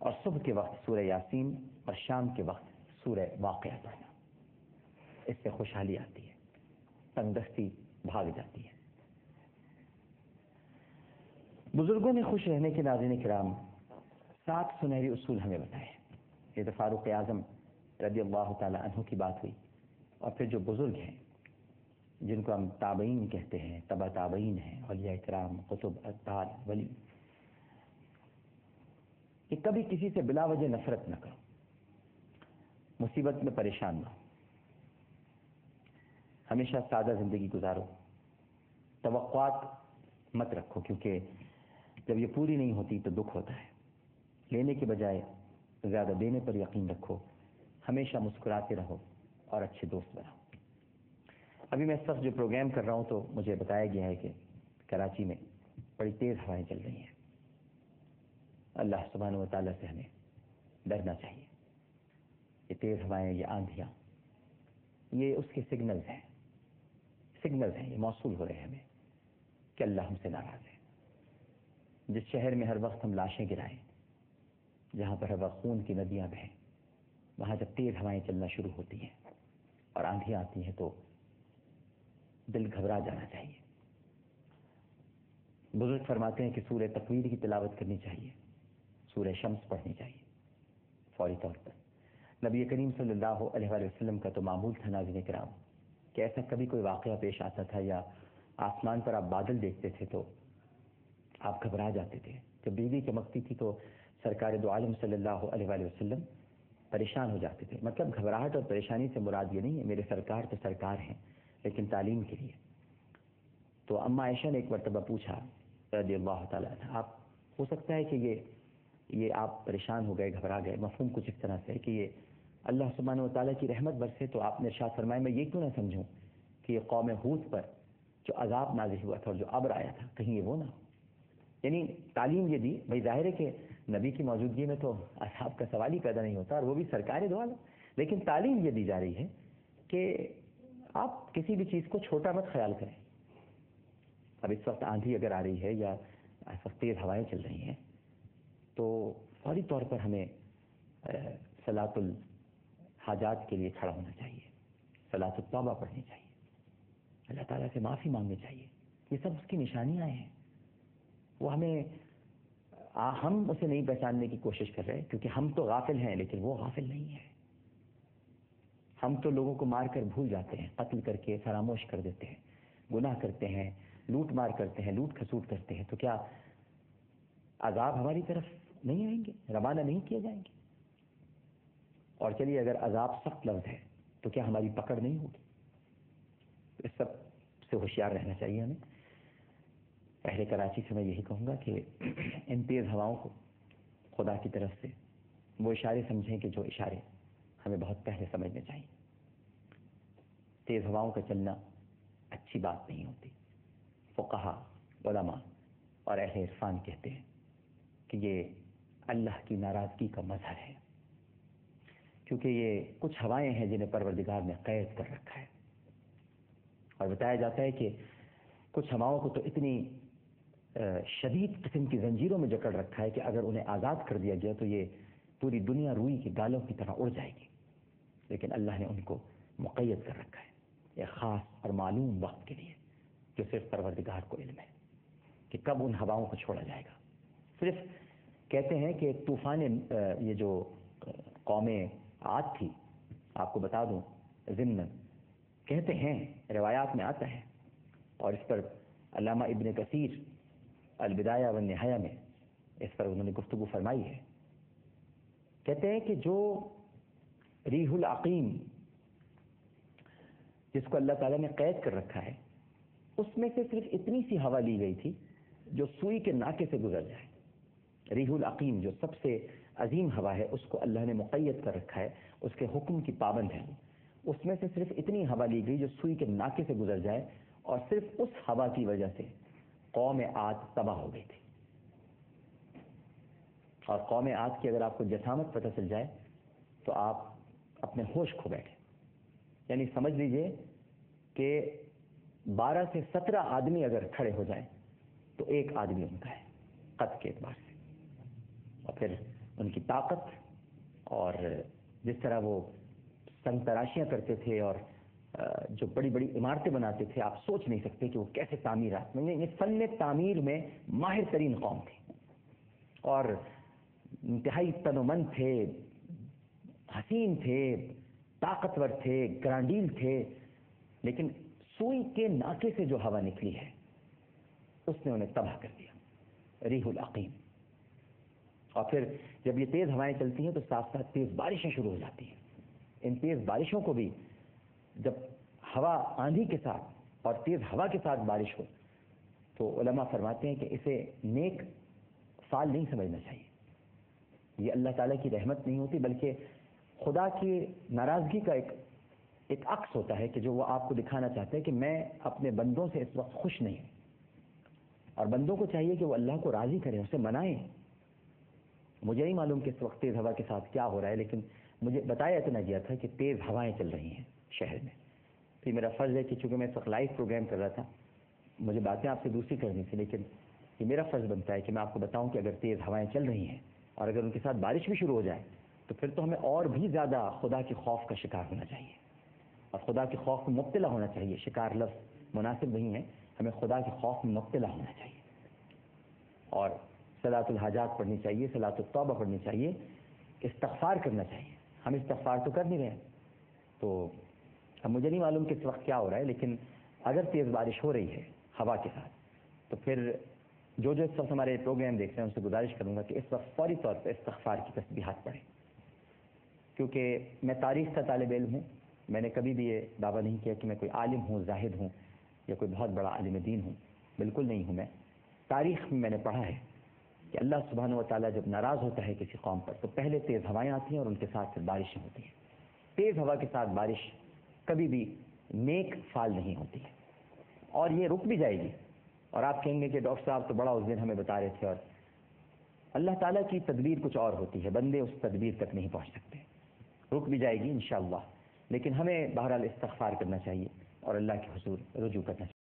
اور صبح کے وقت سورہ یاسین اور شام کے وقت سورہ واقعہ پڑھنا، اس سے خوشحالی آتی ہے، تنگ دستی بھاگ جاتی ہے۔ بزرگوں نے خوش رہنے کے ناظرین کرام 7 سنہری اصول ہمیں بتائے ہیں۔ یہ تو فاروق اعظم رضی اللہ تعالی عنہ کی بات ہوئی، اور پھر جو بزرگ ہیں جن کو ہم تابعین کہتے ہیں، تبع تابعین ہیں، اولیاء کرام، قطب، اطہار، ولی، کہ کبھی کسی سے بلا وجہ نفرت نہ کرو، مصیبت میں پریشان نہ ہو، ہمیشہ سادہ زندگی گزارو، توقعات مت رکھو، کیونکہ جب یہ پوری نہیں ہوتی تو دکھ ہوتا ہے۔ لینے کے بجائے زیادہ دینے پر یقین رکھو، ہمیشہ مسکراتے رہو اور اچھے دوست بناؤ۔ ابھی میں اس وقت جو پروگرام کر رہا ہوں تو مجھے بتایا گیا ہے کہ کراچی میں بڑی تیز ہوائیں چل رہی ہیں۔ اللہ سبحانہ و تعالیٰ سے ہمیں ڈرنا چاہیے۔ یہ تیز ہوائیں، یہ آندھیاں، یہ اس کے سگنلز ہیں، یہ موصول ہو رہے ہیں ہمیں کہ اللہ ہم سے ناراض ہے۔ جس شہر میں ہر وقت ہم لاشیں گرائیں، جہاں پر ہر وقت خون کی ندیاں بہیں، وہاں جب تیز ہوائیں چلنا شروع ہوتی ہیں اور آندھیاں آتی ہیں تو دل گھبرا جانا چاہیے۔ بزرگ فرماتے ہیں کہ سورہ تکویر کی تلاوت کرنی چاہیے، سورہ شمس پڑھنی چاہیے فوری طور پر۔ نبی کریم صلی اللہ علیہ وآلہ وسلم کا تو معمول تھا ناظرین کرام کہ ایسا کبھی کوئی واقعہ پیش آتا تھا یا آسمان پر آپ بادل دیکھتے تھے تو آپ گھبرا جاتے تھے۔ جب بجلی چمکتی تھی تو سرکار دو عالم صلی اللہ علیہ وآلہ وسلم پریشان ہو جاتے تھے۔ مطلب گھبراہٹ اور پریشانی سے مراد یہ نہیں ہے، میرے سرکار تو سرکار ہیں، لیکن تعلیم کے لیے۔ تو اما عائشہ نے ایک مرتبہ پوچھا رضی اللہ تعالیٰ عنہ، آپ ہو سکتا ہے کہ یہ آپ پریشان ہو گئے، گھبرا گئے، مفہوم کچھ اس طرح سے ہے کہ یہ اللہ سبحانہ و تعالیٰ کی رحمت برسے، تو آپ نے ارشاد فرمایا میں یہ کیوں نہ سمجھوں کہ یہ قوم ہود پر جو عذاب نازل ہوا تھا اور جو ابر آیا تھا کہیں یہ وہ نہ ہو۔ یعنی تعلیم یہ دی، بھائی ظاہر ہے کہ نبی کی موجودگی میں تو عذاب کا سوال ہی پیدا نہیں ہوتا، اور وہ بھی سرکار دو عالم، لیکن تعلیم یہ دی جا رہی ہے کہ آپ کسی بھی چیز کو چھوٹا مت خیال کریں۔ اب اس وقت آندھی اگر آ رہی ہے یا اس وقت تیز ہوائیں چل رہی ہیں تو فوری طور پر ہمیں صلاۃ الحاجات کے لیے کھڑا ہونا چاہیے، صلاۃ التوبہ پڑھنی چاہیے، اللہ تعالیٰ سے معافی مانگنی چاہیے۔ یہ سب اس کی نشانیاں ہیں، وہ ہم اسے نہیں پہچاننے کی کوشش کر رہے، کیونکہ ہم تو غافل ہیں لیکن وہ غافل نہیں ہے۔ ہم تو لوگوں کو مار کر بھول جاتے ہیں، قتل کر کے فراموش کر دیتے ہیں، گناہ کرتے ہیں، لوٹ مار کرتے ہیں، لوٹ کھسوٹ کرتے ہیں، تو کیا عذاب ہماری طرف نہیں آئیں گے، روانہ نہیں کیے جائیں گے؟ اور چلیے اگر عذاب سخت لفظ ہے تو کیا ہماری پکڑ نہیں ہوگی؟ اس سب سے ہوشیار رہنا چاہیے ہمیں۔ اہل کراچی سے میں یہی کہوں گا کہ ان تیز ہواؤں کو خدا کی طرف سے وہ اشارے سمجھیں کہ جو اشارے ہمیں بہت پہلے سمجھنے چاہیے۔ تیز ہواؤں کا چلنا اچھی بات نہیں ہوتی۔ فقہا، علماء اور اہل عرفان کہتے ہیں کہ یہ اللہ کی ناراضگی کا مظہر ہے، کیونکہ یہ کچھ ہوائیں ہیں جنہیں پروردگار نے قید کر رکھا ہے، اور بتایا جاتا ہے کہ کچھ ہواؤں کو تو اتنی شدید قسم کی زنجیروں میں جکڑ رکھا ہے کہ اگر انہیں آزاد کر دیا گیا تو یہ پوری دنیا روئی کی گالوں کی طرح اڑ جائے گی، لیکن اللہ نے ان کو مقید کر رکھا ہے ایک خاص اور معلوم وقت کے لیے، جو صرف پروردگار کو علم ہے کہ کب ان ہواؤں کو چھوڑا جائے گا۔ صرف کہتے ہیں کہ طوفان یہ جو قوم عاد تھی، آپ کو بتا دوں ضمن کہتے ہیں، روایات میں آتا ہے، اور اس پر علامہ ابن کثیر البدایہ والنہایہ میں اس پر انہوں نے گفتگو فرمائی ہے۔ کہتے ہیں کہ جو ریح العقیم جس کو اللہ تعالیٰ نے قید کر رکھا ہے، اس میں سے صرف اتنی سی ہوا لی گئی تھی جو سوئی کے ناکے سے گزر جائے۔ ریح العقیم جو سب سے عظیم ہوا ہے، اس کو اللہ نے مقید کر رکھا ہے، اس کے حکم کی پابند ہے، اس میں سے صرف اتنی ہوا لی گئی جو سوئی کے ناکے سے گزر جائے، اور صرف اس ہوا کی وجہ سے قوم عاد تباہ ہو گئی تھی۔ اور قوم عاد کی اگر آپ کو جسامت پتہ چل جائے تو آپ اپنے ہوش کھو بیٹھے، یعنی سمجھ لیجئے کہ 12 سے 17 آدمی اگر کھڑے ہو جائیں تو ایک آدمی ان کا ہے قد کے اعتبار سے، اور پھر ان کی طاقت اور جس طرح وہ سنگ تراشیاں کرتے تھے اور جو بڑی بڑی عمارتیں بناتے تھے، آپ سوچ نہیں سکتے کہ وہ کیسے تعمیرات میں، یہ فن تعمیر میں ماہر ترین قوم تھی اور انتہائی تن و من تھے، حسین تھے، طاقتور تھے، گرانڈیل تھے، لیکن سوئی کے ناکے سے جو ہوا نکلی ہے اس نے انہیں تباہ کر دیا، ریح العقیم۔ اور پھر جب یہ تیز ہوائیں چلتی ہیں تو ساتھ ساتھ تیز بارشیں شروع ہو جاتی ہیں۔ ان تیز بارشوں کو بھی جب ہوا آندھی کے ساتھ اور تیز ہوا کے ساتھ بارش ہو تو علماء فرماتے ہیں کہ اسے نیک فعل نہیں سمجھنا چاہیے، یہ اللہ تعالیٰ کی رحمت نہیں ہوتی بلکہ خدا کی ناراضگی کا ایک عکس ہوتا ہے کہ جو وہ آپ کو دکھانا چاہتے ہیں کہ میں اپنے بندوں سے اس وقت خوش نہیں ہوں، اور بندوں کو چاہیے کہ وہ اللہ کو راضی کریں، اسے منائیں۔ مجھے نہیں معلوم کہ اس وقت تیز ہوا کے ساتھ کیا ہو رہا ہے، لیکن مجھے بتایا اتنا گیا تھا کہ تیز ہوائیں چل رہی ہیں شہر میں۔ پھر میرا فرض ہے کہ چونکہ میں اس وقت لائیو پروگرام کر رہا تھا، مجھے باتیں آپ سے دوسری کرنی تھی، لیکن یہ میرا فرض بنتا ہے کہ میں آپ کو بتاؤں کہ اگر تیز ہوائیں چل رہی ہیں اور اگر ان کے ساتھ بارش بھی شروع ہو جائے تو پھر تو ہمیں اور بھی زیادہ خدا کے خوف کا شکار ہونا چاہیے اور خدا کے خوف میں مبتلا ہونا چاہیے۔ شکار لفظ مناسب نہیں ہے، ہمیں خدا کے خوف میں مبتلا ہونا چاہیے اور صلاۃ الحاجات پڑھنی چاہیے، صلاۃ التوبہ پڑھنی چاہیے، استغفار کرنا چاہیے۔ ہم استغفار تو کر نہیں رہے ہیں، تو اب مجھے نہیں معلوم کہ اس وقت کیا ہو رہا ہے، لیکن اگر تیز بارش ہو رہی ہے ہوا کے ساتھ تو پھر جو اس وقت ہمارے پروگرام دیکھ رہے ہیں ان سے گزارش کروں گا کہ اس وقت فوری طور پر استغفار کی تسبیحات پڑھیں، کیونکہ میں تاریخ کا طالب علم ہوں، میں نے کبھی بھی یہ دعویٰ نہیں کیا کہ میں کوئی عالم ہوں، زاہد ہوں یا کوئی بہت بڑا عالم دین ہوں، بالکل نہیں ہوں۔ میں تاریخ میں نے پڑھا ہے کہ اللہ سبحانہ و تعالیٰ جب ناراض ہوتا ہے کسی قوم پر تو پہلے تیز ہوائیں آتی ہیں اور ان کے ساتھ پھر بارشیں ہوتی ہیں۔ تیز ہوا کے ساتھ بارش کبھی بھی نیک فعل نہیں ہوتی ہے اور یہ رک بھی جائے گی، اور آپ کہیں گے کہ ڈاکٹر صاحب تو بڑا اس دن ہمیں بتا رہے تھے، اور اللہ تعالیٰ کی تدبیر کچھ اور ہوتی ہے، بندے اس تدبیر تک نہیں پہنچ سکتے۔ رک بھی جائے گی انشاءاللہ، لیکن ہمیں بہرحال استغفار کرنا چاہیے اور اللہ کے حضور رجوع کرنا چاہیے۔